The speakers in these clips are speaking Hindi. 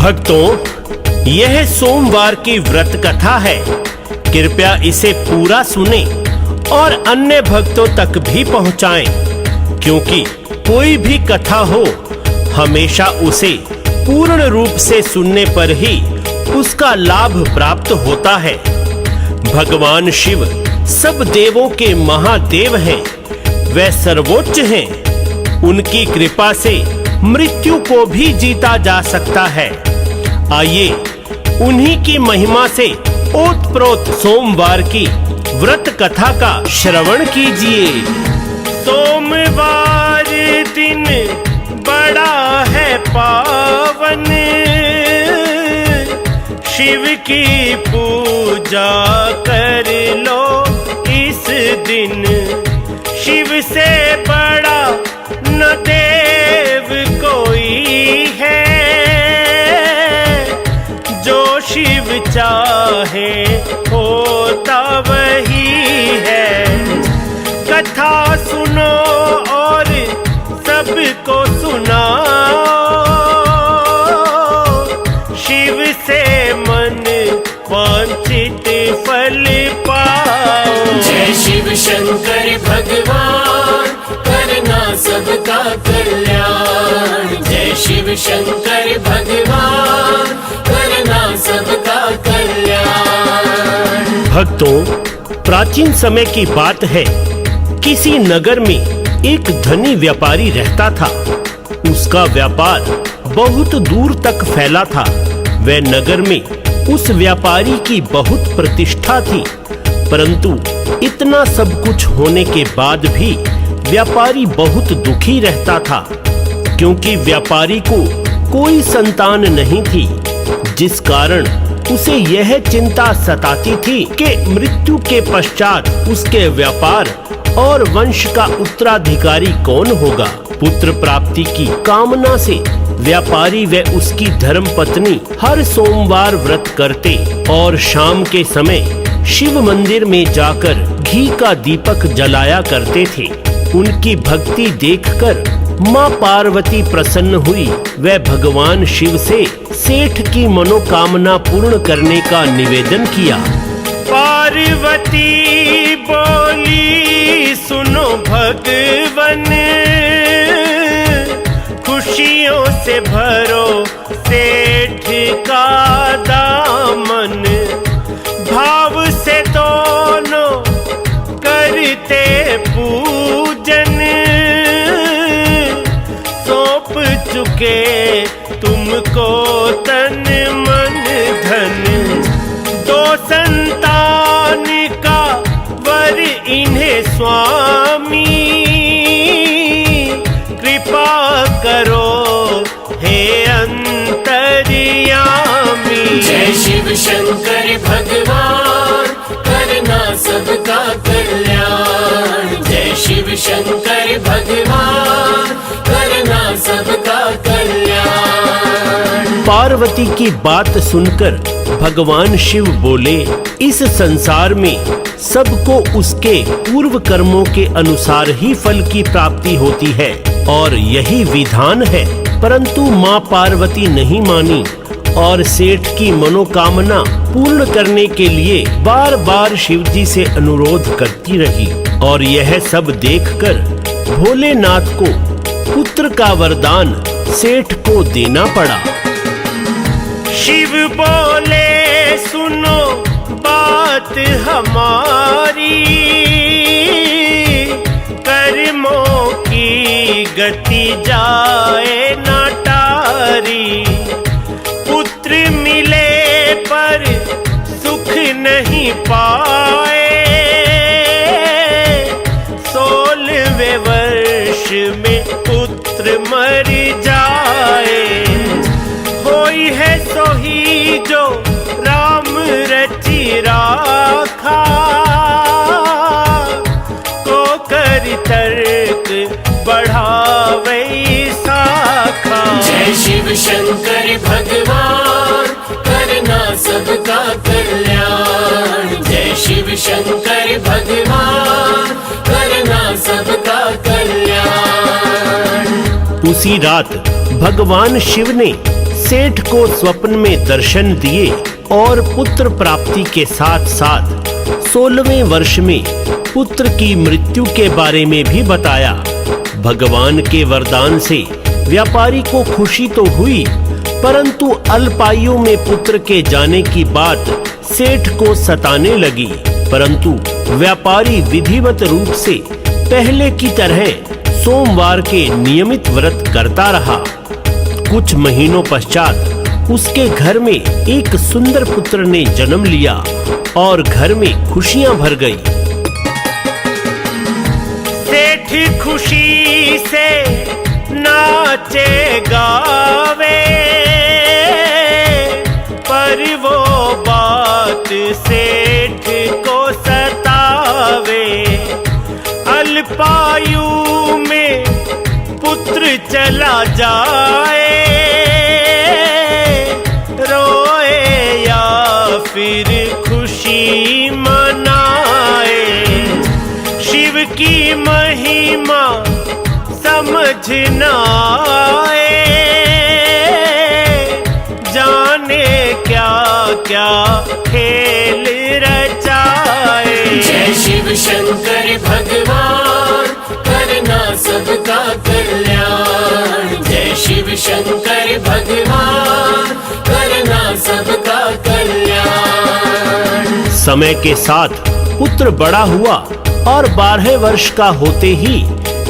भक्तों, यह सोमवार की व्रत कथा है। कृपया इसे पूरा सुने और अन्य भक्तों तक भी पहुंचाएं, क्योंकि कोई भी कथा हो हमेशा उसे पूर्ण रूप से सुनने पर ही उसका लाभ प्राप्त होता है। भगवान शिव सब देवों के महादेव हैं, वे सर्वोच्च हैं। उनकी कृपा से मृत्यु को भी जीता जा सकता है। आइए उन्हीं की महिमा से ओतप्रोत सोमवार की व्रत कथा का श्रवण कीजिए। सोमवार दिन बड़ा है पावन, शिव की पूजा कर लो इस दिन। शिव से बड़ा न देव कोई है, जो शिव चाहे होता वही है। कथा सुनो और सबको सुनाओ, शिव से मन वांछित फल पाओ। जय शिव शंकर भगवान, करना सबका कल्याण। जय शिव शंकर भगवान, करना सबका कल्याण। भक्तों, प्राचीन समय की बात है। किसी नगर में एक धनी व्यापारी रहता था। उसका व्यापार बहुत दूर तक फैला था। वह नगर में उस व्यापारी की बहुत प्रतिष्ठा थी, परंतु इतना सब कुछ होने के बाद भी व्यापारी बहुत दुखी रहता था, क्योंकि व्यापारी को कोई संतान नहीं थी, जिस कारण उसे यह चिंता सताती थी कि मृत्यु के पश्चात उसके व्यापार और वंश का उत्तराधिकारी कौन होगा। पुत्र प्राप्ति की कामना से व्यापारी व उसकी धर्मपत्नी हर सोमवार व्रत करते और शाम के समय शिव मंदिर में जाकर घी का दीपक जलाया करते थे। उनकी भक्ति देखकर माँ पार्वती प्रसन्न हुई। वह भगवान शिव से सेठ की मनोकामना पूर्ण करने का निवेदन किया। पार्वती बोली, सुनो भगवन, खुशियों से भरो सेठ का दामन। भाव से दोनों करते पूजन, सौंप चुके तुमको तन मन धन। दो संतान का वर इन्हें स्वामी, कृपा करो हे अंतर्यामी। जय शिव शंकर भगवान, करना सबका कल्याण। जय शिव शंकर भगवान, करना सबका कल्याण। पार्वती की बात सुनकर भगवान शिव बोले, इस संसार में सबको उसके पूर्व कर्मों के अनुसार ही फल की प्राप्ति होती है और यही विधान है। परंतु माँ पार्वती नहीं मानी और सेठ की मनोकामना पूर्ण करने के लिए बार बार शिव जी से अनुरोध करती रही। और यह सब देखकर भोलेनाथ को पुत्र का वरदान सेठ को देना पड़ा। शिव बोले, सुनो बात हमारी, कर्मों की गति जाए ना टारी। पुत्र मिले पर सुख नहीं पाए, 16वें वर्ष में पुत्र मर जाए। होई है सोही जो राम रचि राखा, को कर तर्क बढ़ावे शाखा। जय शिव शंकर भगवान, करना सबका कल्याण। जय शिव शंकर भगवान, करना सबका कल्याण। उसी रात भगवान शिव ने सेठ को स्वप्न में दर्शन दिए और पुत्र प्राप्ति के साथ साथ 16वें वर्ष में पुत्र की मृत्यु के बारे में भी बताया। भगवान के वरदान से व्यापारी को खुशी तो हुई, परंतु अल्पायु में पुत्र के जाने की बात सेठ को सताने लगी। परंतु व्यापारी विधिवत रूप से पहले की तरह सोमवार के नियमित व्रत करता रहा। कुछ महीनों पश्चात उसके घर में एक सुंदर पुत्र ने जन्म लिया और घर में खुशियां भर गई। सेठ खुशी से नाचे गावे, पर वो बात सेठ को सतावे। अल्पायु में पुत्र चला जाए, रोए या फिर खुशी मनाए। शिव की महिमा समझ न आए, जाने क्या क्या खेल रचाए। जय शिव शंकर भगवान, करना सबका कल्याण। जय शिव शंकर भगवान, करना सबका कल्याण। समय के साथ पुत्र बड़ा हुआ और 12 वर्ष का होते ही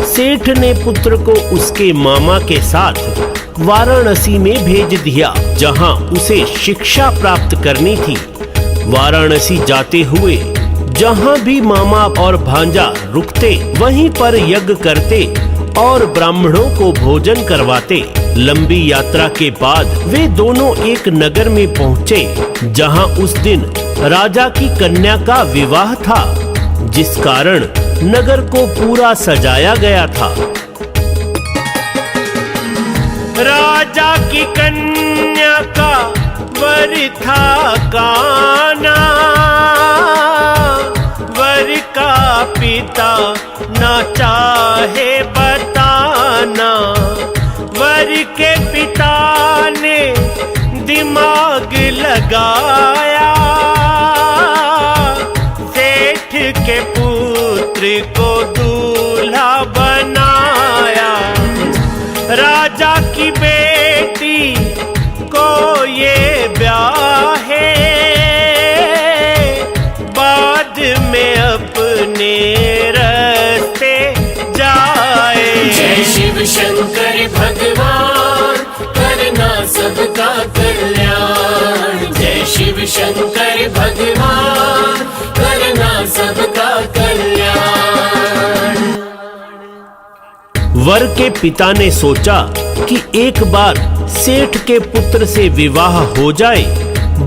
सेठ ने पुत्र को उसके मामा के साथ वाराणसी में भेज दिया, जहां उसे शिक्षा प्राप्त करनी थी। वाराणसी जाते हुए जहां भी मामा और भांजा रुकते, वहीं पर यज्ञ करते और ब्राह्मणों को भोजन करवाते। लंबी यात्रा के बाद वे दोनों एक नगर में पहुंचे, जहां उस दिन राजा की कन्या का विवाह था, जिस कारण नगर को पूरा सजाया गया था। राजा की कन्या का वर था काना, वर का पिता न चाहे बताना। वर के पिता ने दिमाग लगाया, सेठ के पुत्र को दूल्हा बनाया। राजा की बेटी को ये ब्याहे, बाद में अपने रास्ते जाए। जय शिव शंकर भगवान, करना सबका कल्याण। जय शिव शंकर भगवान, करना सबका कल्याण। वर के पिता ने सोचा कि एक बार सेठ के पुत्र से विवाह हो जाए,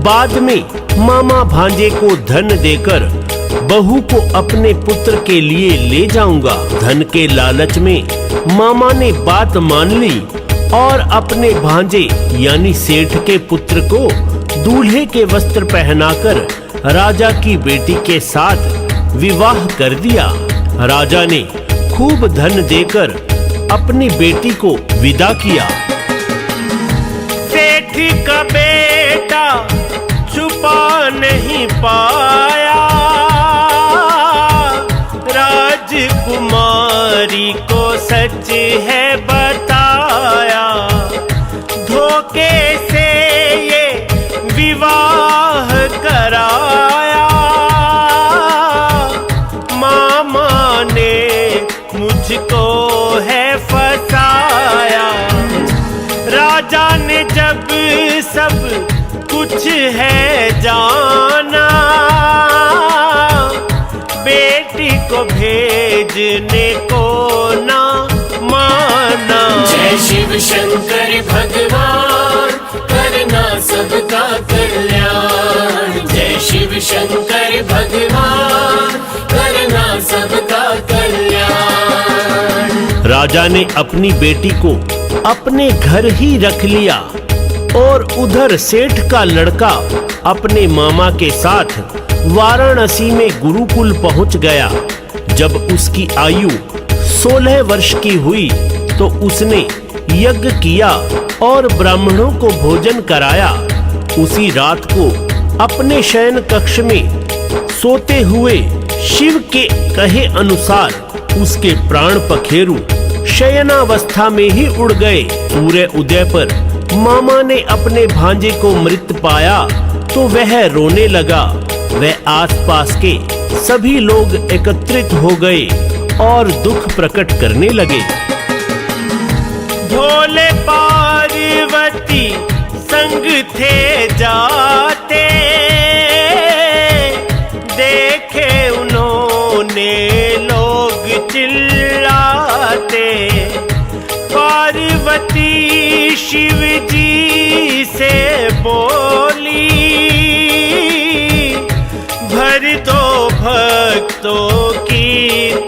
बाद में मामा भांजे को धन देकर बहू को अपने पुत्र के लिए ले जाऊंगा। धन के लालच में मामा ने बात मान ली और अपने भांजे यानी सेठ के पुत्र को दूल्हे के वस्त्र पहनाकर राजा की बेटी के साथ विवाह कर दिया। राजा ने खूब धन देकर अपनी बेटी को विदा किया। सेठ का बेटा छुपा नहीं पाया, राजकुमारी को सच है बताया। धोखे से ये विवाह कराया, मामा ने मुझको है फसाया। राजा ने जब सब कुछ है जाना, बेटी को भेजने को ना माना। जय शिव शंकर भगवान, करना सबका कल्याण। जय शिव शंकर भगवान, करना सबका कल्याण। राजा ने अपनी बेटी को अपने घर ही रख लिया और उधर सेठ का लड़का अपने मामा के साथ वाराणसी में गुरुकुल पहुंच गया। जब उसकी आयु 16 वर्ष की हुई तो उसने यज्ञ किया और ब्राह्मणों को भोजन कराया। उसी रात को अपने शयन कक्ष में सोते हुए शिव के कहे अनुसार उसके प्राण पखेरु शयनावस्था में ही उड़ गए। सूर्य उदय पर मामा ने अपने भांजे को मृत पाया तो वह रोने लगा। वह आसपास के सभी लोग एकत्रित हो गए और दुख प्रकट करने लगे। भोले पार्वती संग थे जाते, देखे उन्होंने लोग चिल्लाते। पार्वती शिव जी से बोली, भर दो भक्तों की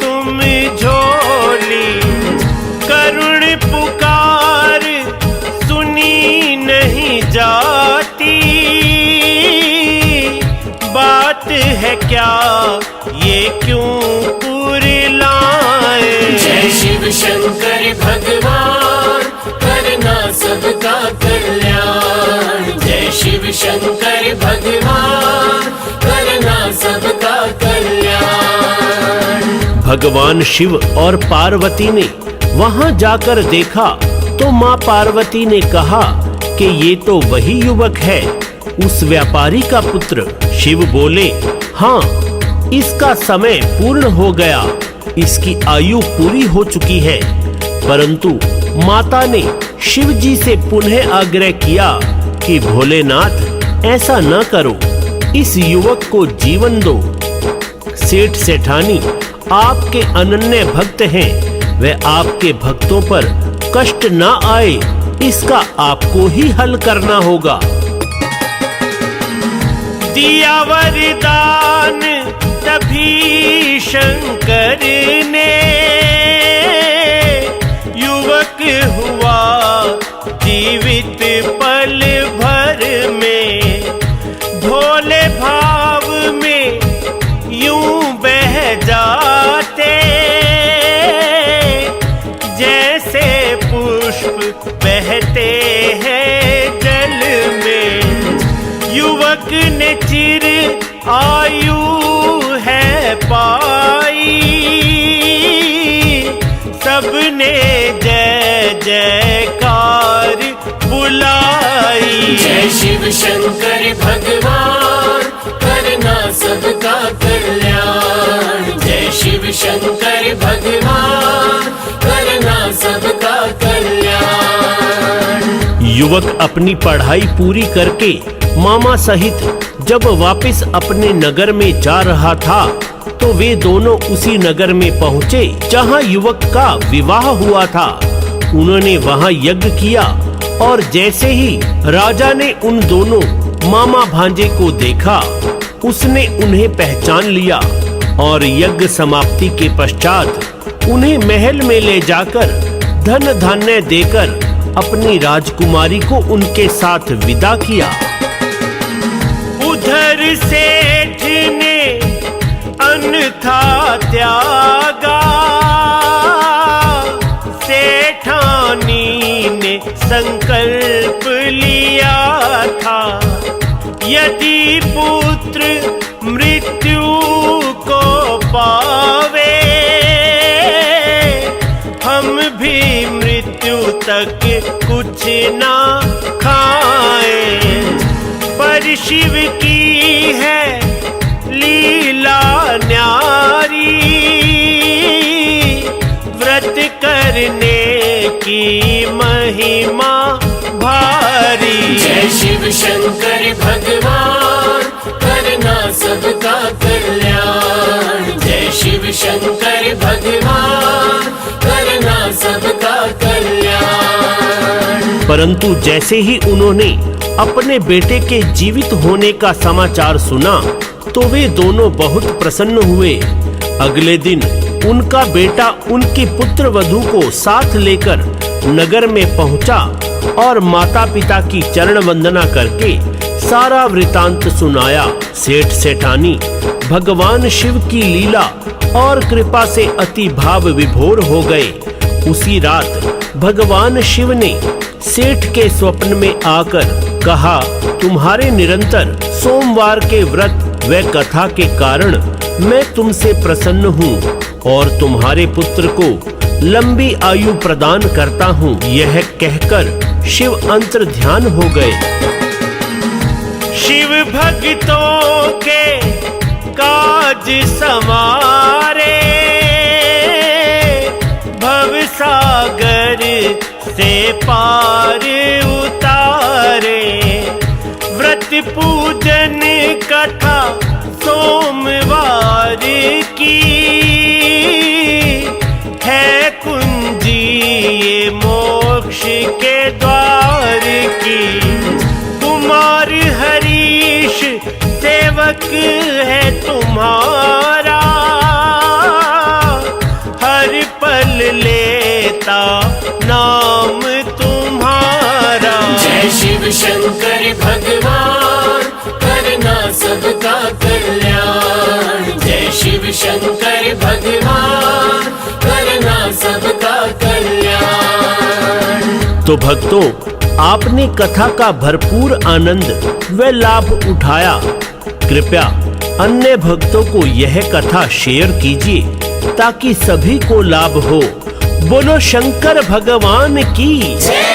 तुम झोली। करुण पुकार सुनी नहीं जाती, बात है क्या ये क्यों कुरिलाए। जय शिव शंकर भगवान करना सबका कल्याण। जय शिव शंकर भगवान करना सबका कल्याण। भगवान शिव और पार्वती ने वहां जाकर देखा तो मां पार्वती ने कहा कि ये तो वही युवक है, उस व्यापारी का पुत्र। शिव बोले, हाँ, इसका समय पूर्ण हो गया, इसकी आयु पूरी हो चुकी है। परंतु माता ने शिव जी से पुनः आग्रह किया कि भोलेनाथ ऐसा न करो, इस युवक को जीवन दो। सेठ सेठानी आपके अनन्य भक्त हैं, वह आपके भक्तों पर कष्ट न आए, इसका आपको ही हल करना होगा। दिया वरदान तभी शंकर ने, युवक हुआ जीवित पल भर में। भोले भाव में यूं बह जाते, जैसे पुष्प बहते हैं जल में। युवक ने चिर आयु है पाई, सबने जय जयकार बुलाई। जय शिव शंकर भगवान करना सबका कल्याण। जय शिव शंकर भगवान करना सबका कल्याण। युवक अपनी पढ़ाई पूरी करके मामा सहित जब वापस अपने नगर में जा रहा था तो वे दोनों उसी नगर में पहुँचे जहाँ युवक का विवाह हुआ था। उन्होंने वहाँ यज्ञ किया और जैसे ही राजा ने उन दोनों मामा भांजे को देखा, उसने उन्हें पहचान लिया और यज्ञ समाप्ति के पश्चात उन्हें महल में ले जाकर धन धान्य देकर अपनी राजकुमारी को उनके साथ विदा किया। उधर सेठ ने अन्नथा त्यागा, सेठानी ने संकल्प लिया था, यदि पुत्र मृत्यु को पावे, हम भी मृत्यु तक कुछ ना खाएं। पर शिव की है लीला न्यारी, व्रत करने की महिमा भारी। जय शिव शंकर भगवान करना सबका कल्याण। जय शिव शंकर भगवान करना सबका कल्याण। परंतु जैसे ही उन्होंने अपने बेटे के जीवित होने का समाचार सुना तो वे दोनों बहुत प्रसन्न हुए। अगले दिन उनका बेटा उनकी पुत्र वधू को साथ लेकर नगर में पहुंचा और माता पिता की चरण वंदना करके सारा वृतांत सुनाया। सेठ सेठानी भगवान शिव की लीला और कृपा से अति भाव विभोर हो गए उसी रात भगवान शिव ने सेठ के स्वप्न में आकर कहा, तुम्हारे निरंतर सोमवार के व्रत व कथा के कारण मैं तुमसे प्रसन्न हूँ और तुम्हारे पुत्र को लंबी आयु प्रदान करता हूँ। यह कहकर शिव अंतर ध्यान हो गए। शिव भक्तों के काज संवारे, भव सागर से पार उतारे। व्रत पूजन कथा सोमवार की है कुंजी ये मोक्ष के द्वार की। कुमार हरीश सेवक है तुम्हारा, हर पल लेता नाम तुम्हारा। जय शिव शंकर भगवान करना सबका कल्याण। जय शिव शंकर भगवान करना सबका कल्याण। तो भक्तों, आपने कथा का भरपूर आनंद व लाभ उठाया। कृपया अन्य भक्तों को यह कथा शेयर कीजिए ताकि सभी को लाभ हो। बोलो शंकर भगवान की जय।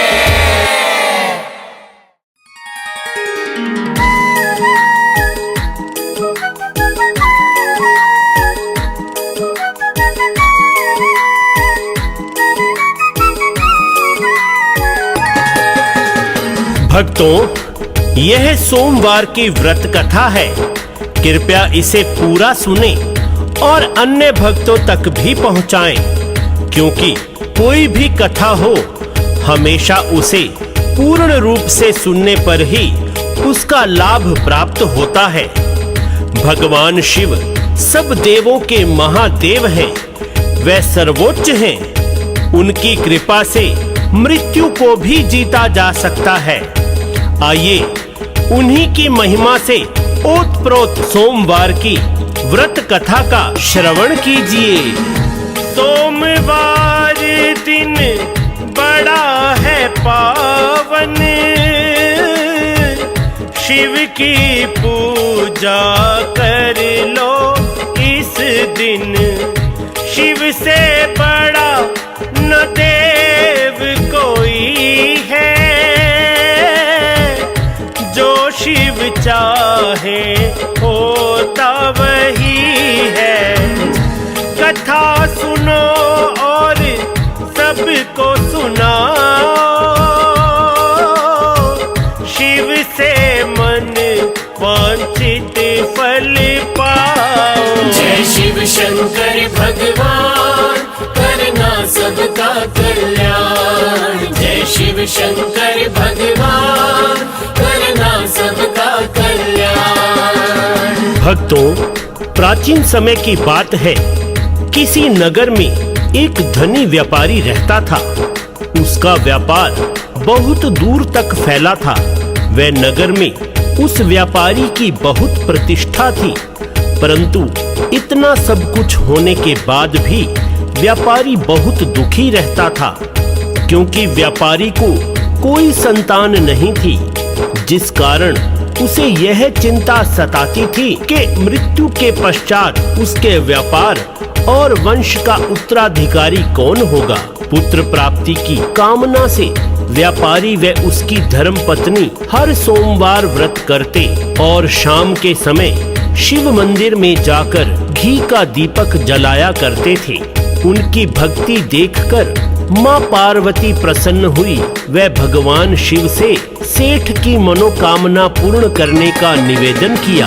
भक्तों, यह सोमवार की व्रत कथा है। कृपया इसे पूरा सुने और अन्य भक्तों तक भी पहुंचाएं, क्योंकि कोई भी कथा हो हमेशा उसे पूर्ण रूप से सुनने पर ही उसका लाभ प्राप्त होता है। भगवान शिव सब देवों के महादेव हैं, वे सर्वोच्च हैं। उनकी कृपा से मृत्यु को भी जीता जा सकता है। आइए उन्हीं की महिमा से ओतप्रोत सोमवार की व्रत कथा का श्रवण कीजिए। सोमवार दिन बड़ा है पावन, शिव की पूजा कर लो इस दिन। शिव से बड़ा न देव कोई है, जो शिव चाहे होता वही है। कथा सुनो और सबको सुनाओ, शिव से मन वांछित फल पाओ। जय शिव शंकर भगवान करना सबका कल्याण। जय शिव शंकर भगवान करना सबका कल्याण। भक्तों, प्राचीन समय की बात है। किसी नगर में एक धनी व्यापारी रहता था। उसका व्यापार बहुत दूर तक फैला था। वह नगर में उस व्यापारी की बहुत प्रतिष्ठा थी, परंतु इतना सब कुछ होने के बाद भी व्यापारी बहुत दुखी रहता था, क्योंकि व्यापारी को कोई संतान नहीं थी, जिस कारण उसे यह चिंता सताती थी कि मृत्यु के पश्चात उसके व्यापार और वंश का उत्तराधिकारी कौन होगा। पुत्र प्राप्ति की कामना से व्यापारी व उसकी धर्मपत्नी हर सोमवार व्रत करते और शाम के समय शिव मंदिर में जाकर घी का दीपक जलाया करते थे। उनकी भक्ति देखकर माँ पार्वती प्रसन्न हुई। वह भगवान शिव से सेठ की मनोकामना पूर्ण करने का निवेदन किया।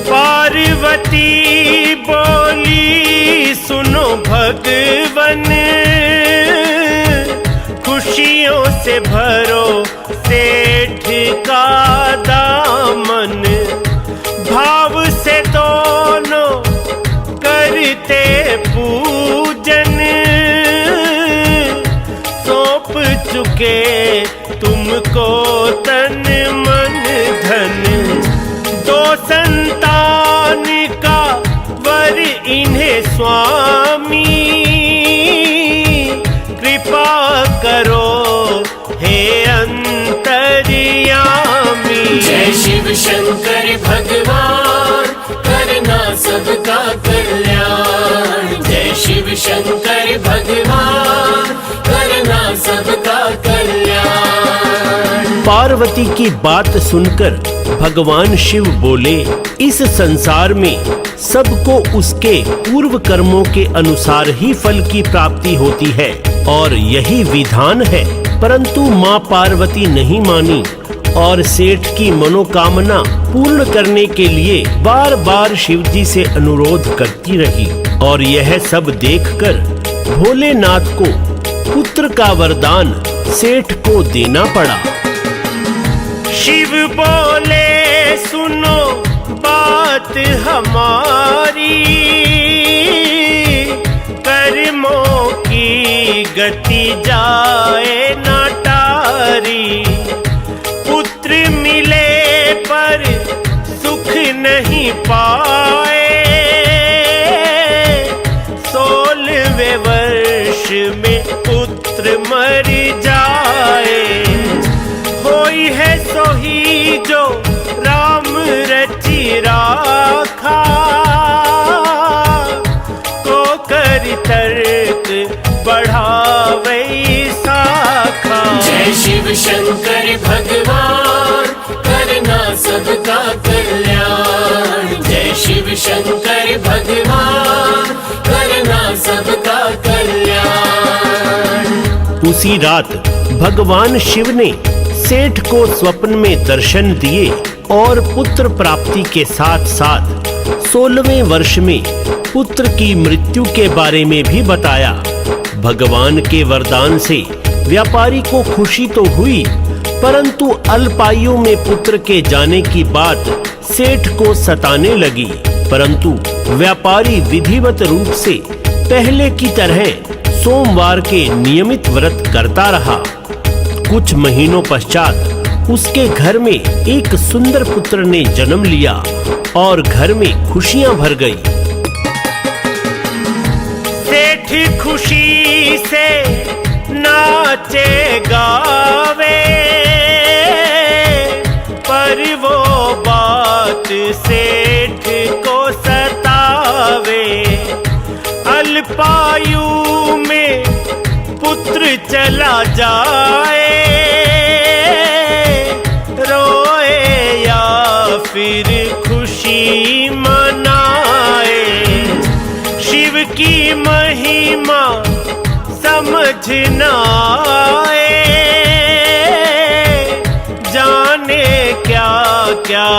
पार्वती बोली, सुनो भगवन, खुशियों से भरो सेठ का दामन। भाव से दोनों करते पूजन, सौंप चुके तुमको तन मन धन। दो संतान का वर इन्हें स्वामी, शिव शंकर भगवान करना सबका कल्याण। जय शिव शंकर भगवान करना सबका कल्याण। पार्वती की बात सुनकर भगवान शिव बोले, इस संसार में सबको उसके पूर्व कर्मों के अनुसार ही फल की प्राप्ति होती है और यही विधान है। परंतु माँ पार्वती नहीं मानी और सेठ की मनोकामना पूर्ण करने के लिए बार बार शिवजी से अनुरोध करती रही और यह सब देखकर भोलेनाथ को पुत्र का वरदान सेठ को देना पड़ा। शिव बोले, सुनो बात हमारी, कर्मों की गति जाए ना टारी। पुत्र मिले पर सुख नहीं पाए, 16वें वर्ष में पुत्र मर जाए। होई है सोही जो राम रचि राखा, को कर तर्क बढ़ावे शाखा। जय शिव शंकर भगवान करना सबका कल्याण। जय शिव शंकर भगवान करना सबका कल्याण। उसी रात भगवान शिव ने सेठ को स्वप्न में दर्शन दिए और पुत्र प्राप्ति के साथ साथ 16वें वर्ष में पुत्र की मृत्यु के बारे में भी बताया। भगवान के वरदान से व्यापारी को खुशी तो हुई, परंतु अल्पायु में पुत्र के जाने की बात सेठ को सताने लगी। परंतु व्यापारी विधिवत रूप से पहले की तरह सोमवार के नियमित व्रत करता रहा। कुछ महीनों पश्चात उसके घर में एक सुंदर पुत्र ने जन्म लिया और घर में खुशियां भर गई। सेठ खुशी से नाचे गावे, पर वो बात सेठ को सतावे। अल्पायु में पुत्र चला जाए, रोए या फिर खुशी मनाए। शिव की महिमा समझ न आए, जाने क्या क्या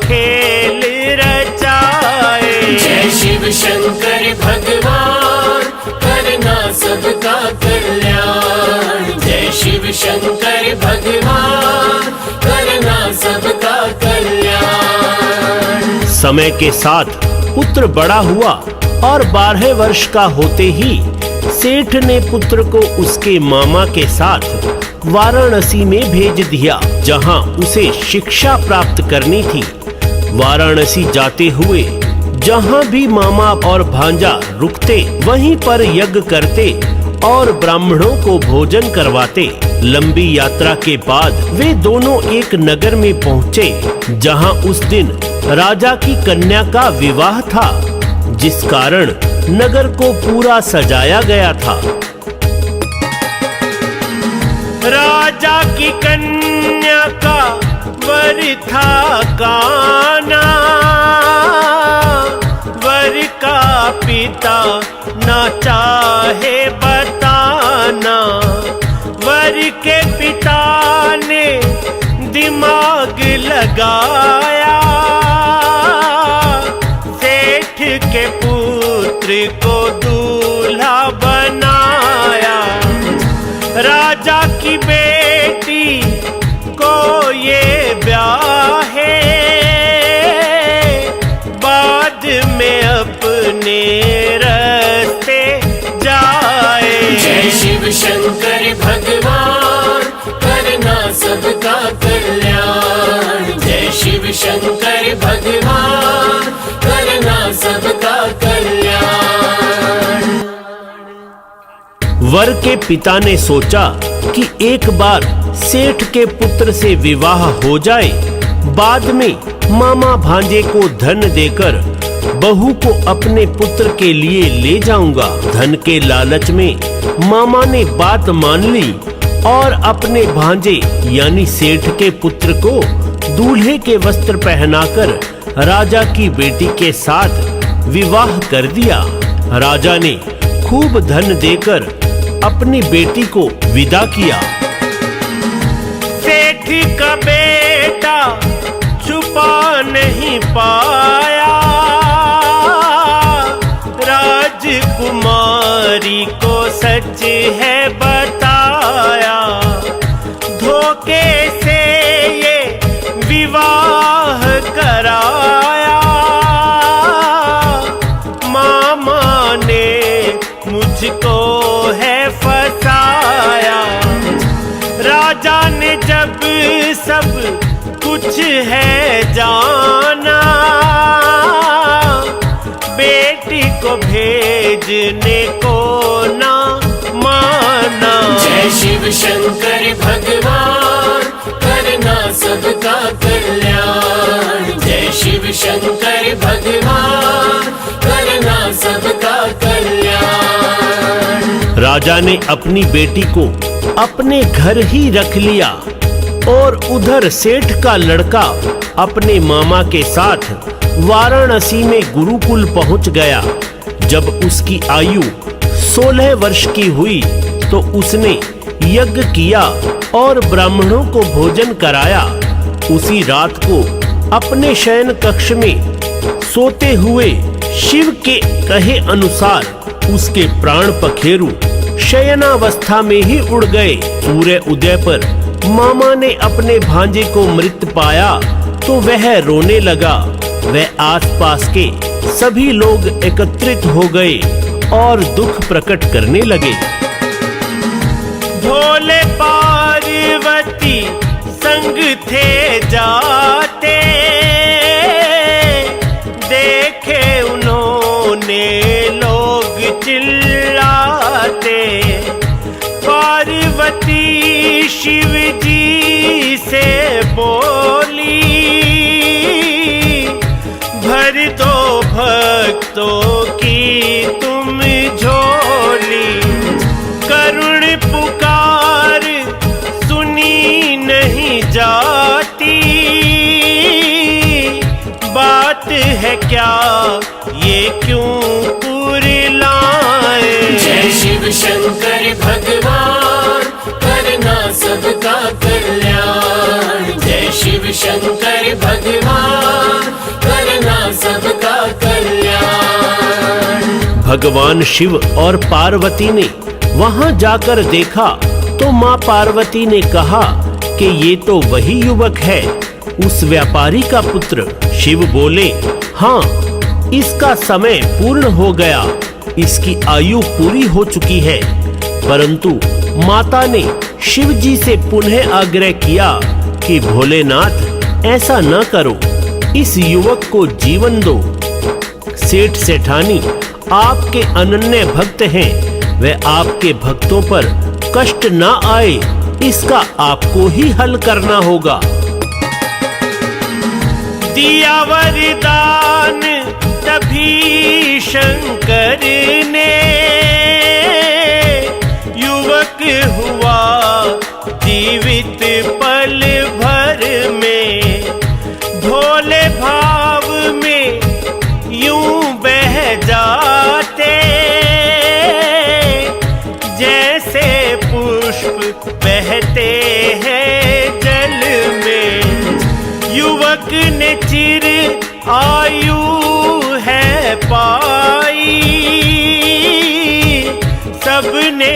खेल रचाए। जय शिव शंकर भगवान करना सबका कल्याण। जय शिव शंकर भगवान करना सबका कल्याण। समय के साथ पुत्र बड़ा हुआ और 12 वर्ष का होते ही सेठ ने पुत्र को उसके मामा के साथ वाराणसी में भेज दिया, जहां उसे शिक्षा प्राप्त करनी थी। वाराणसी जाते हुए जहां भी मामा और भांजा रुकते वहीं पर यज्ञ करते और ब्राह्मणों को भोजन करवाते। लंबी यात्रा के बाद वे दोनों एक नगर में पहुंचे, जहां उस दिन राजा की कन्या का विवाह था, जिस कारण नगर को पूरा सजाया गया था। राजा की कन्या का वर था काना, वर का पिता न चाहे बताना। वर के पिता ने दिमाग लगाया, सेठ के पुत्र को दूल्हा बनाया। राजा की बेटी को ये ब्याहे, बाद में अपने रास्ते जाए। जय शिव शंकर भगवान करना सबका कल्याण। जय शिव शंकर भगवान करना सबका कल्याण। वर के पिता ने सोचा कि एक बार सेठ के पुत्र से विवाह हो जाए बाद में मामा भांजे को धन देकर बहू को अपने पुत्र के लिए ले जाऊंगा। धन के लालच में मामा ने बात मान ली और अपने भांजे यानी सेठ के पुत्र को दूल्हे के वस्त्र पहनाकर राजा की बेटी के साथ विवाह कर दिया। राजा ने खूब धन देकर अपनी बेटी को विदा किया। सेठ का बेटा छुपा नहीं पाया, राजकुमारी को सच है बताया। धोखे से ये विवाह कराया, मामा ने मुझको है फसाया। राजा ने जब सब कुछ है जाना, बेटी को भेजने को ना माना। जय शिव शंकर भगवान, करना सबका कल्याण। जय शिव शंकर भगवान, करना सबका कल्याण। राजा ने अपनी बेटी को अपने घर ही रख लिया और उधर सेठ का लड़का अपने मामा के साथ वाराणसी में गुरुकुल पहुंच गया। जब उसकी आयु 16 वर्ष की हुई तो उसने यज्ञ किया और ब्राह्मणों को भोजन कराया। उसी रात को अपने शयन कक्ष में सोते हुए शिव के कहे अनुसार उसके प्राण पखेरु शयनावस्था में ही उड़ गए। सूर्य उदय पर मामा ने अपने भांजे को मृत पाया तो वह रोने लगा। वह आसपास के सभी लोग एकत्रित हो गए और दुख प्रकट करने लगे। भोले पार्वती संग थे जाते, देखे उन्होंने लोग चिल्लाते। पार्वती शिव जी से बोली, भर दो भक्तों की तुम झोली। करुण पुकार सुनी नहीं जाती, बात है क्या ये क्यों कुरिलाए। जय शिव शंकर भगवान, करना सबका कल्याण। जय शिव शंकर भगवान, करना सबका कल्याण। भगवान शिव और पार्वती ने वहां जाकर देखा तो मां पार्वती ने कहा कि ये तो वही युवक है, उस व्यापारी का पुत्र। शिव बोले, हाँ, इसका समय पूर्ण हो गया, इसकी आयु पूरी हो चुकी है। परंतु माता ने शिव जी से पुनः आग्रह किया कि भोलेनाथ ऐसा न करो, इस युवक को जीवन दो। सेठ सेठानी आपके अनन्य भक्त हैं, वह आपके भक्तों पर कष्ट न आए, इसका आपको ही हल करना होगा। दिया वरदान तभी शंकर ने, युवक हुआ जीवित पल भर में। भोले भाव में यूं बह जाते, जैसे पुष्प बहते हैं जल में। युवक ने चिर आयु है पाई, सबने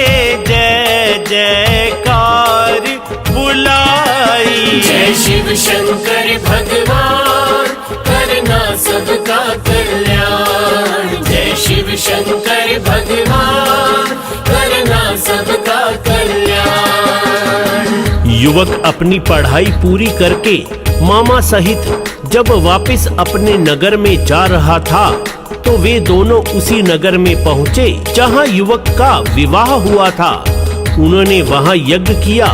जय जयकार बुलाई। जय शिव शंकर भगवान, करना सबका कल्याण। जय शिव शंकर भगवान, करना सबका कल्याण। युवक अपनी पढ़ाई पूरी करके मामा सहित जब वापस अपने नगर में जा रहा था तो वे दोनों उसी नगर में पहुंचे जहां युवक का विवाह हुआ था। उन्होंने वहां यज्ञ किया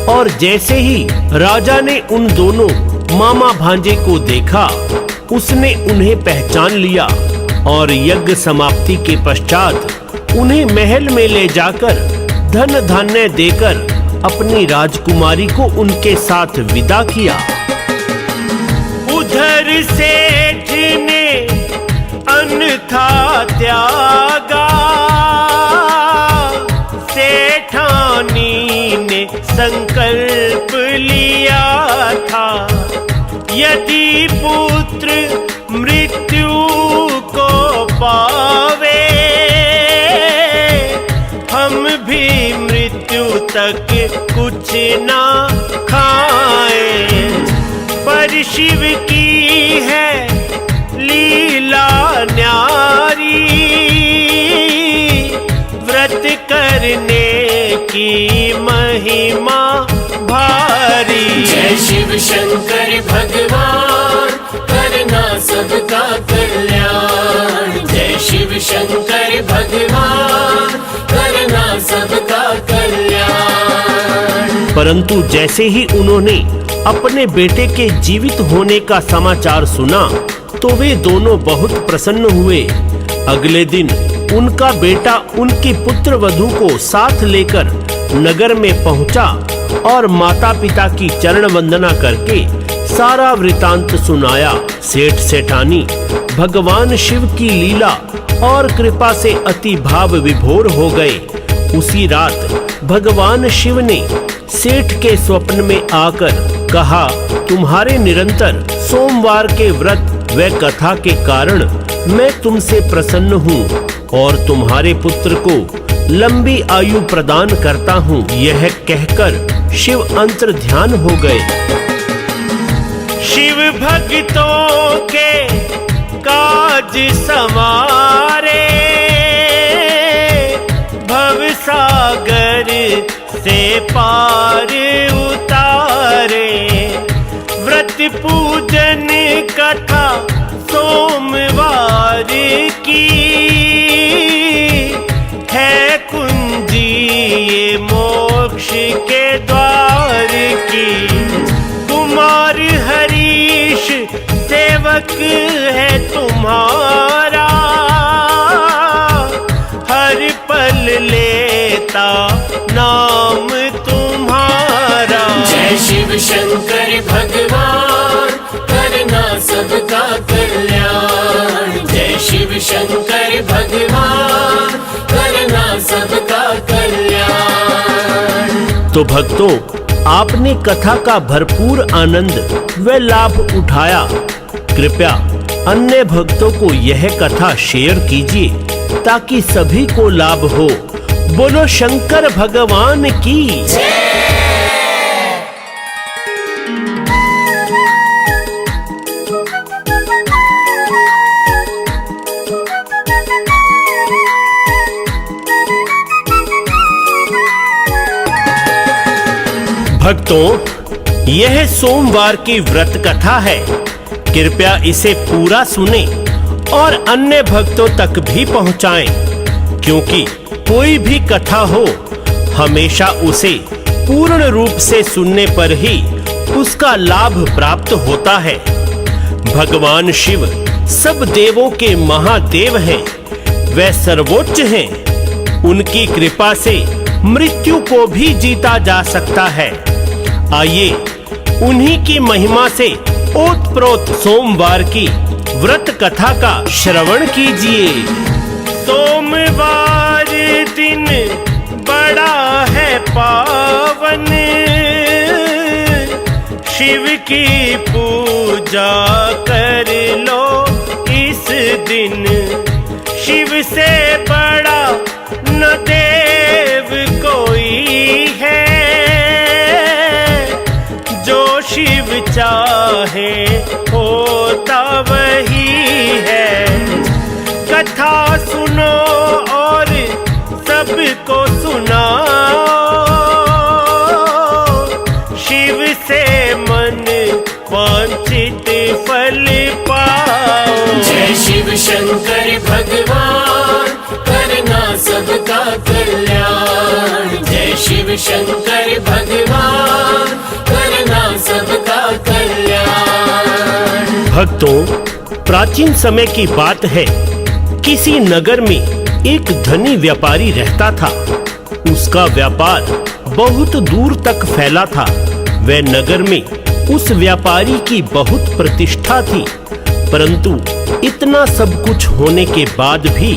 और जैसे ही राजा ने उन दोनों मामा भांजे को देखा, उसने उन्हें पहचान लिया और यज्ञ समाप्ति के पश्चात उन्हें महल में ले जाकर धन धान्य देकर अपनी राजकुमारी को उनके साथ विदा किया। उधर सेठ ने अन्यथा त्यागा, सेठानी ने संकल्प लिया था, यदि पुत्र मृत्यु को पावे, हम भी मृत्यु तक कुछ ना खाए। पर शिव की है लीला न्यारी, व्रत करने की महिमा भारी। जय शिव शंकर भगवान, करना सबका कल्याण। जय शिव शंकर भगवान, करना सबका कल्याण। परंतु जैसे ही उन्होंने अपने बेटे के जीवित होने का समाचार सुना तो वे दोनों बहुत प्रसन्न हुए। अगले दिन उनका बेटा उनकी पुत्र वधू को साथ लेकर नगर में पहुंचा और माता पिता की चरण वंदना करके सारा वृतांत सुनाया। सेठ सेठानी भगवान शिव की लीला और कृपा से अति भाव विभोर हो गए। उसी रात भगवान शिव ने सेठ के स्वप्न में आकर कहा, तुम्हारे निरंतर सोमवार के व्रत व कथा के कारण मैं तुमसे प्रसन्न हूँ और तुम्हारे पुत्र को लंबी आयु प्रदान करता हूँ। यह कहकर शिव अंतर ध्यान हो गए। शिव भक्तों के काज संवारे, भव सागर से पार उतारे। व्रत पूजन कथा सोमवार की, है कुंजी ये मोक्ष के द्वार की। कुमार हरीश सेवक है तुम्हारा, हर पल लेता नाम तुम्हारा। जय शिव शंकर भगवान, करना सबका कल्याण। जय शिव शंकर भगवान, करना सबका कल्याण। तो भक्तों, आपने कथा का भरपूर आनंद व लाभ उठाया। कृपया अन्य भक्तों को यह कथा शेयर कीजिए ताकि सभी को लाभ हो। बोलो शंकर भगवान की जय। भक्तों, यह सोमवार की व्रत कथा है। कृपया इसे पूरा सुने और अन्य भक्तों तक भी पहुंचाएं, क्योंकि कोई भी कथा हो हमेशा उसे पूर्ण रूप से सुनने पर ही उसका लाभ प्राप्त होता है। भगवान शिव सब देवों के महादेव हैं, वे सर्वोच्च हैं। उनकी कृपा से मृत्यु को भी जीता जा सकता है। आइए उन्हीं की महिमा से ओतप्रोत सोमवार की व्रत कथा का श्रवण कीजिए। सोमवार दिन बड़ा है पावन, शिव की पूजा कर लो इस दिन। शिव से बड़ा न देव कोई है, जो शिव चाहे होता वही है। कथा सुनो और सबको सुनाओ, शिव से मन वांछित फल पाओ। जय शिव शंकर भगवान, करना सबका कल्याण। जय शिव शंकर भगवान, करना सबका कल्याण। भक्तों, प्राचीन समय की बात है। किसी नगर में एक धनी व्यापारी रहता था। उसका व्यापार बहुत दूर तक फैला था। वह नगर में उस व्यापारी की बहुत प्रतिष्ठा थी, परंतु इतना सब कुछ होने के बाद भी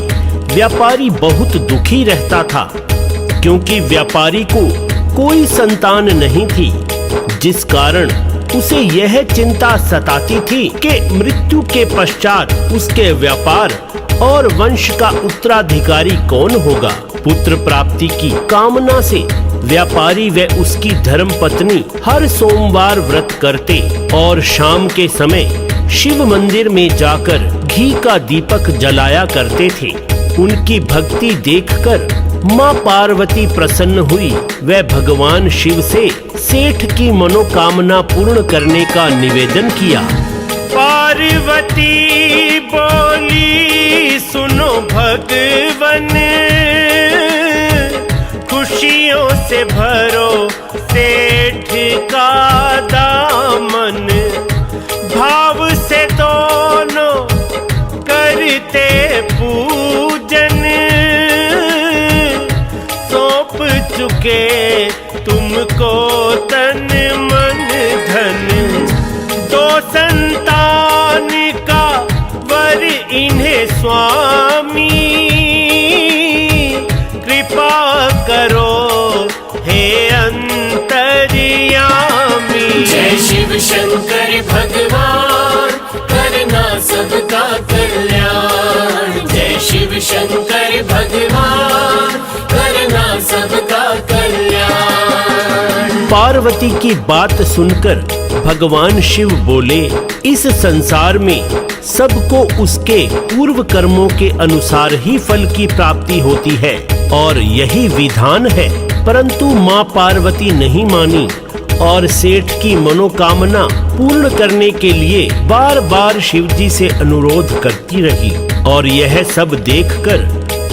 व्यापारी बहुत दुखी रहता था, क्योंकि व्यापारी को कोई संतान नहीं थी, जिस कारण उसे यह चिंता सताती थी कि मृत्यु के पश्चात उसके व्यापार और वंश का उत्तराधिकारी कौन होगा। पुत्र प्राप्ति की कामना से व्यापारी व उसकी धर्मपत्नी हर सोमवार व्रत करते और शाम के समय शिव मंदिर में जाकर घी का दीपक जलाया करते थे। उनकी भक्ति देखकर माँ पार्वती प्रसन्न हुई। वह भगवान शिव से सेठ की मनोकामना पूर्ण करने का निवेदन किया। पार्वती बोली, सुनो भगवन, खुशियों से भरो सेठ का दामन। भाव से दोनों करते पूजन, सौंप चुके तुमको तन मन धन। दो संतान का वर इन्हें स्वामी, कृपा करो हे अंतर्यामी। जय शिव शंकर भगवान, करना सबका कल्याण। जय शिव शंकर भगवान, करना सबका कल्याण। पार्वती की बात सुनकर भगवान शिव बोले, इस संसार में सबको उसके पूर्व कर्मों के अनुसार ही फल की प्राप्ति होती है और यही विधान है। परंतु माँ पार्वती नहीं मानी और सेठ की मनोकामना पूर्ण करने के लिए बार बार शिव जी से अनुरोध करती रही। और यह सब देखकर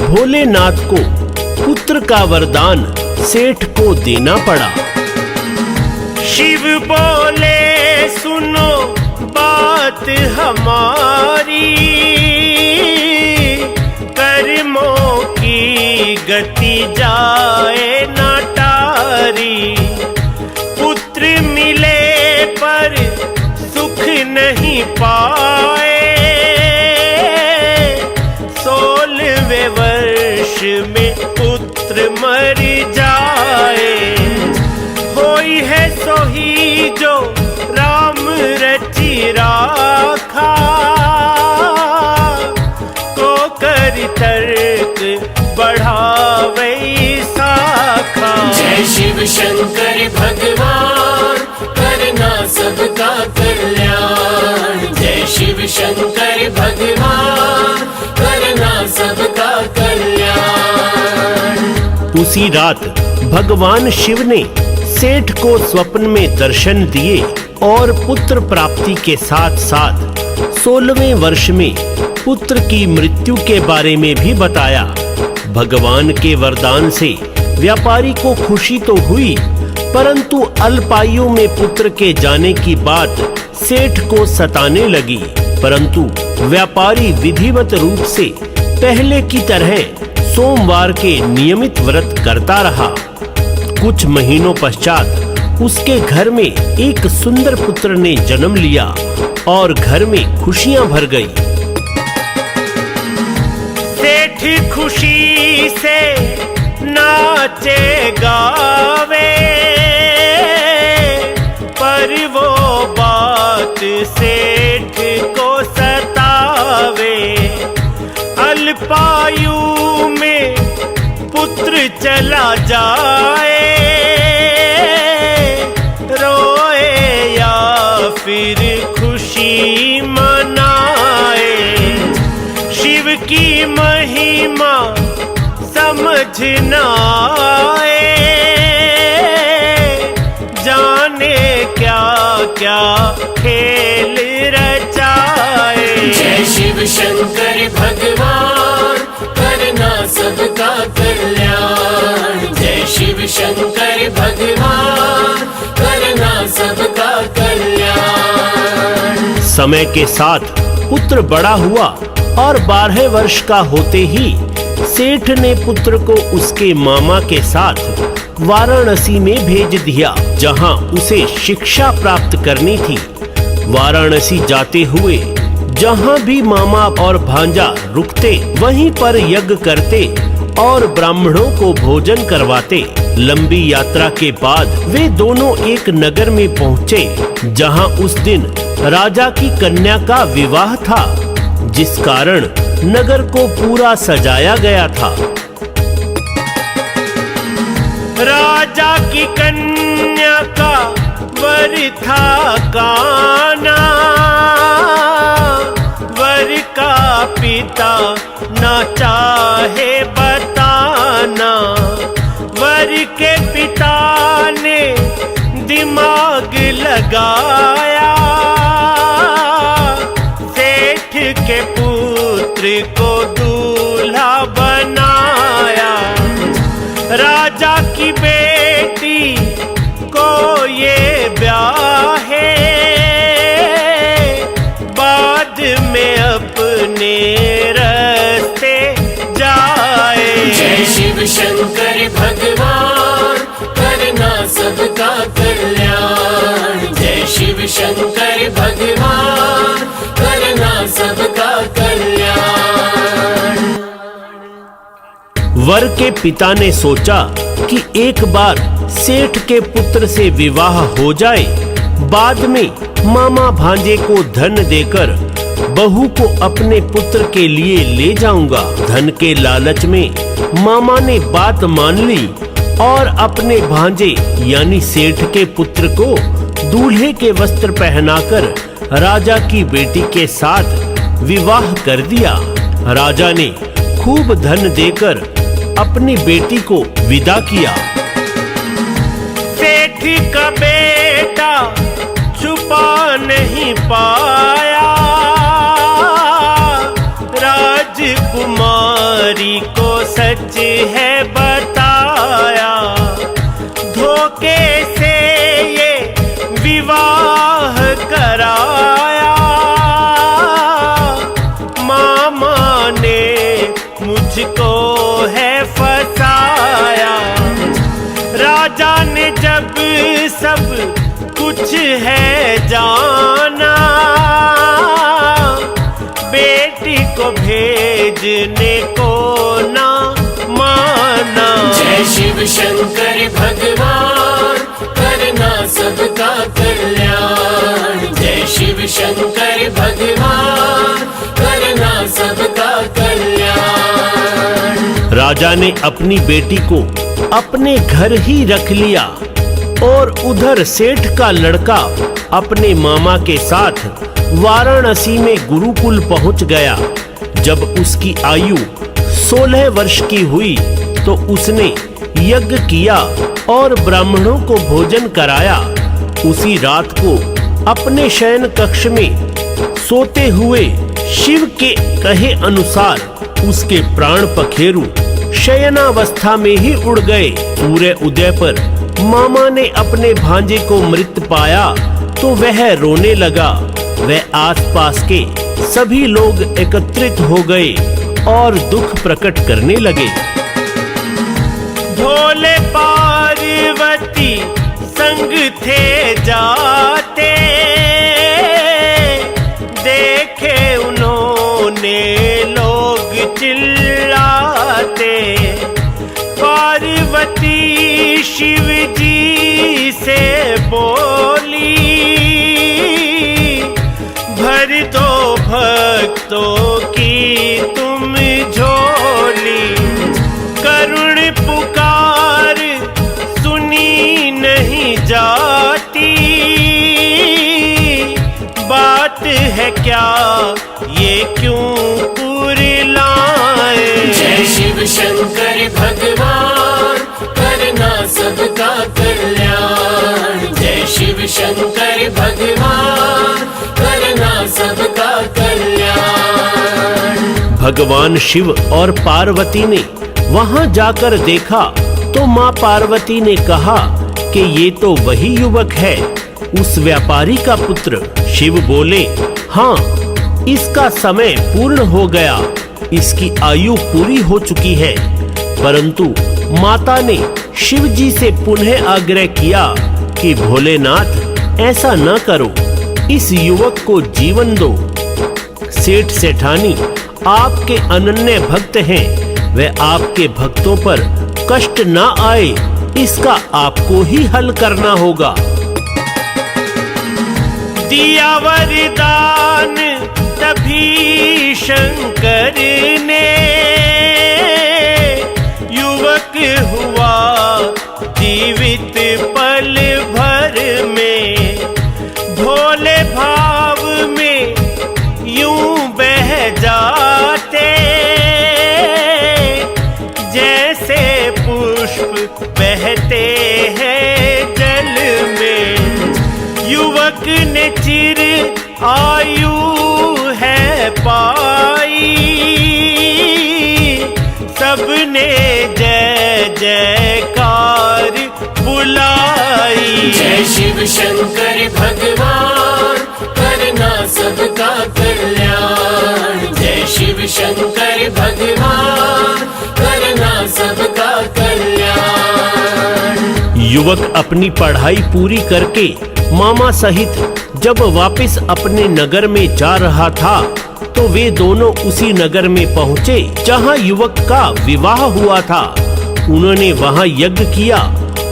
भोलेनाथ को पुत्र का वरदान सेठ को देना पड़ा। शिव बोले, सुनो बात हमारी, कर्मों की गति जाए ना टारी। पुत्र मिले पर सुख नहीं पाए, 16वें वर्ष में पुत्र मर जाए। होई है सोही जो राम रचि राखा, को कर तर्क बढ़ावे शाखा। जय शिव शंकर भगवान, करना सबका कल्याण। जय शिव शंकर भगवान, करना सबका कल्याण। उसी रात भगवान शिव ने सेठ को स्वप्न में दर्शन दिए और पुत्र प्राप्ति के साथ साथ 16वें वर्ष में पुत्र की मृत्यु के बारे में भी बताया। भगवान के वरदान से व्यापारी को खुशी तो हुई, परंतु अल्पायु में पुत्र के जाने की बात सेठ को सताने लगी। परंतु व्यापारी विधिवत रूप से पहले की तरह सोमवार के नियमित व्रत करता रहा। कुछ महीनों पश्चात उसके घर में एक सुंदर पुत्र ने जन्म लिया और घर में खुशियां भर गई। सेठ खुशी से नाचे गावे, पर वो बात सेठ को सतावे। अल्पायु में पुत्र चला जाए, रोए या फिर खुशी मनाए। शिव की महिमा समझ न आए, जाने क्या क्या खेल रचाए। जय शिव शंकर भगवान, करना सबका कल्याण। जय शिव शंकर भगवान, करना सबका कल्याण। समय के साथ पुत्र बड़ा हुआ और 12 वर्ष का होते ही सेठ ने पुत्र को उसके मामा के साथ वाराणसी में भेज दिया, जहां उसे शिक्षा प्राप्त करनी थी। वाराणसी जाते हुए जहां भी मामा और भांजा रुकते वहीं पर यज्ञ करते और ब्राह्मणों को भोजन करवाते। लंबी यात्रा के बाद वे दोनों एक नगर में पहुँचे, जहां उस दिन राजा की कन्या का विवाह था, जिस कारण नगर को पूरा सजाया गया था। राजा की कन्या का वर था काना, वर का पिता न चाहे बताना। वर के पिता ने दिमाग लगाया, सेठ के पुत्र को दूल्हा बनाया। राजा की बेटी को ये ब्याहे, बाद में अपने रास्ते जाए। जय शिव शंकर भगवान, करना सबका कल्याण। जय शिव शंकर भगवान, करना सबका कल्याण। वर के पिता ने सोचा कि एक बार सेठ के पुत्र से विवाह हो जाए, बाद में मामा भांजे को धन देकर बहू को अपने पुत्र के लिए ले जाऊंगा। धन के लालच में मामा ने बात मान ली और अपने भांजे यानी सेठ के पुत्र को दूल्हे के वस्त्र पहनाकर राजा की बेटी के साथ विवाह कर दिया। राजा ने खूब धन देकर अपनी बेटी को विदा किया। सेठ का बेटा छुपा नहीं पाया, राजकुमारी को सच है बताया। धोखे से ये विवाह कराया, मामा ने मुझको है फसाया। राजा ने जब सब कुछ है जाना, बेटी को भेजने को ना माना। जय शिव शंकर भगवान, करना सबका कल्याण। जय शिव शंकर भगवान, करना सबका कल्याण। राजा ने अपनी बेटी को अपने घर ही रख लिया और उधर सेठ का लड़का अपने मामा के साथ वाराणसी में गुरुकुल पहुंच गया। जब उसकी आयु 16 वर्ष की हुई तो उसने यज्ञ किया और ब्राह्मणों को भोजन कराया। उसी रात को अपने शयन कक्ष में सोते हुए शिव के कहे अनुसार उसके प्राण पखेरु शयनावस्था में ही उड़ गए। सूर्य उदय पर मामा ने अपने भांजे को मृत पाया तो वह रोने लगा। वह आसपास के सभी लोग एकत्रित हो गए और दुख प्रकट करने लगे। भोले पार्वती संग थे जाते, देखे उन्होंने लोग चिल्लाते। पार्वती शिव जी से बोली, भर दो भक्तों की तुम झोली। करुण पुकार सुनी नहीं जाती, बात है क्या ये क्यों कुरिलाए। जय शिव शंकर भगवान, करना सबका कल्याण। जय शिव शंकर भगवान, करना सबका कल्याण। भगवान शिव और पार्वती ने वहां जाकर देखा तो मां पार्वती ने कहा कि ये तो वही युवक है उस व्यापारी का पुत्र शिव बोले, हाँ, इसका समय पूर्ण हो गया, इसकी आयु पूरी हो चुकी है। परंतु माता ने शिव जी से पुनः आग्रह किया कि भोलेनाथ, ऐसा न करो, इस युवक को जीवन दो। सेठ सेठानी आपके अनन्य भक्त हैं, वह आपके भक्तों पर कष्ट न आए, इसका आपको ही हल करना होगा। दिया वरदान तभी शंकर ने, युवक हुआ जीवित पल भर में। भोले भाव में यूं बह जाते, जैसे पुष्प बहते हैं जल में। युवक ने चिर आयु है पाई, सबने जय जयकार बुलाई। जय शिव शंकर भगवान, करना सबका कल्याण। जय शिव शंकर भगवान, करना सबका कल्याण। युवक अपनी पढ़ाई पूरी करके मामा सहित जब वापस अपने नगर में जा रहा था, तो वे दोनों उसी नगर में पहुंचे जहां युवक का विवाह हुआ था। उन्होंने वहां यज्ञ किया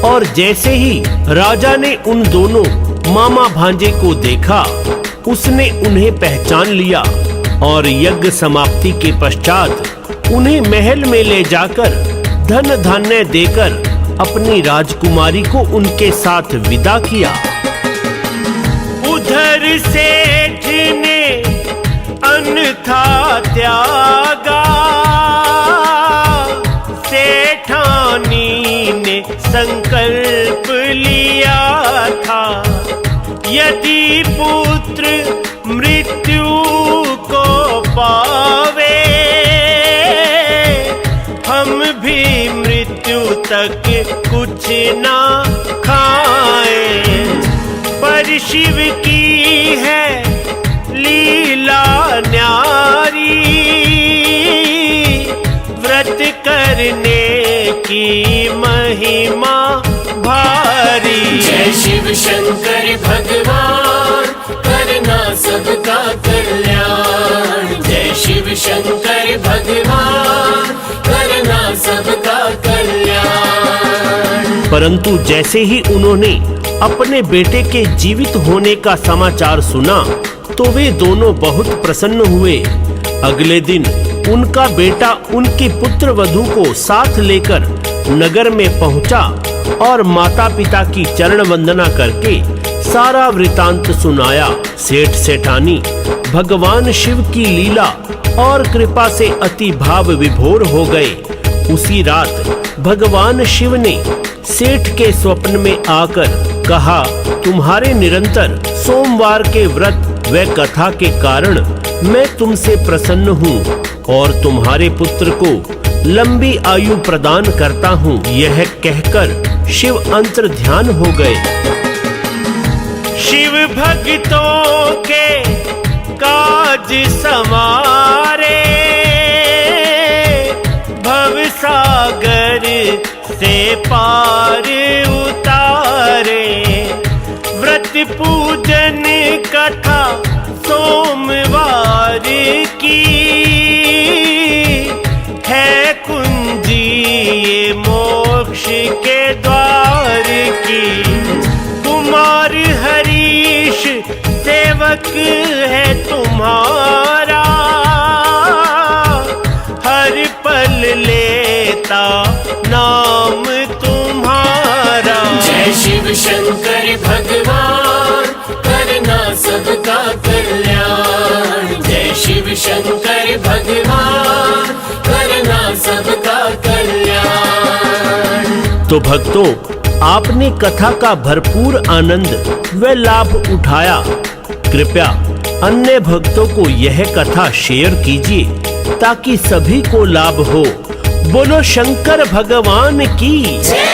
और जैसे ही राजा ने उन दोनों मामा भांजे को देखा, उसने उन्हें पहचान लिया और यज्ञ समाप्ति के पश्चात उन्हें महल में ले जाकर धन धान्य देकर अपनी राजकुमारी को उनके साथ विदा किया। उधर सेठ ने अन्यथा त्यागा, सेठानी ने संकल्प लिया था, यदि पुत्र मृत्यु को पावे, हम भी मृत्यु तक कुछ ना खाएं। पर शिव की है लीला न्यारी, व्रत करने की महिमा भारी। जय शिव शंकर भगवान, करना सबका कल्याण। जय शिव शंकर भगवान, करना सबका कल्याण। परंतु जैसे ही उन्होंने अपने बेटे के जीवित होने का समाचार सुना, तो वे दोनों बहुत प्रसन्न हुए। अगले दिन उनका बेटा उनकी पुत्र वधू को साथ लेकर नगर में पहुंचा और माता पिता की चरण वंदना करके सारा वृतांत सुनाया। सेठ सेठानी भगवान शिव की लीला और कृपा से अति भाव विभोर हो गए। उसी रात भगवान शिव ने सेठ के स्वप्न में आकर कहा, तुम्हारे निरंतर सोमवार के व्रत व कथा के कारण मैं तुमसे प्रसन्न हूँ और तुम्हारे पुत्र को लंबी आयु प्रदान करता हूँ। यह कहकर शिव अंतर ध्यान हो गए। शिव भक्तों के काज समारे, भव सागर से पार उतारे। व्रत पूजन कथा सोमवार की, है कुंजी ये मोक्ष के द्वार की। कुमार हरीश सेवक है तुम्हारा, हर पल लेता नाम तुम्हारा। जय शिव शंकर भगवान, करना सबका कल्याण। जय शिव शंकर भगवान, करना सबका कल्याण। तो भक्तों, आपने कथा का भरपूर आनंद व लाभ उठाया। कृपया अन्य भक्तों को यह कथा शेयर कीजिए ताकि सभी को लाभ हो। बोलो शंकर भगवान की जय।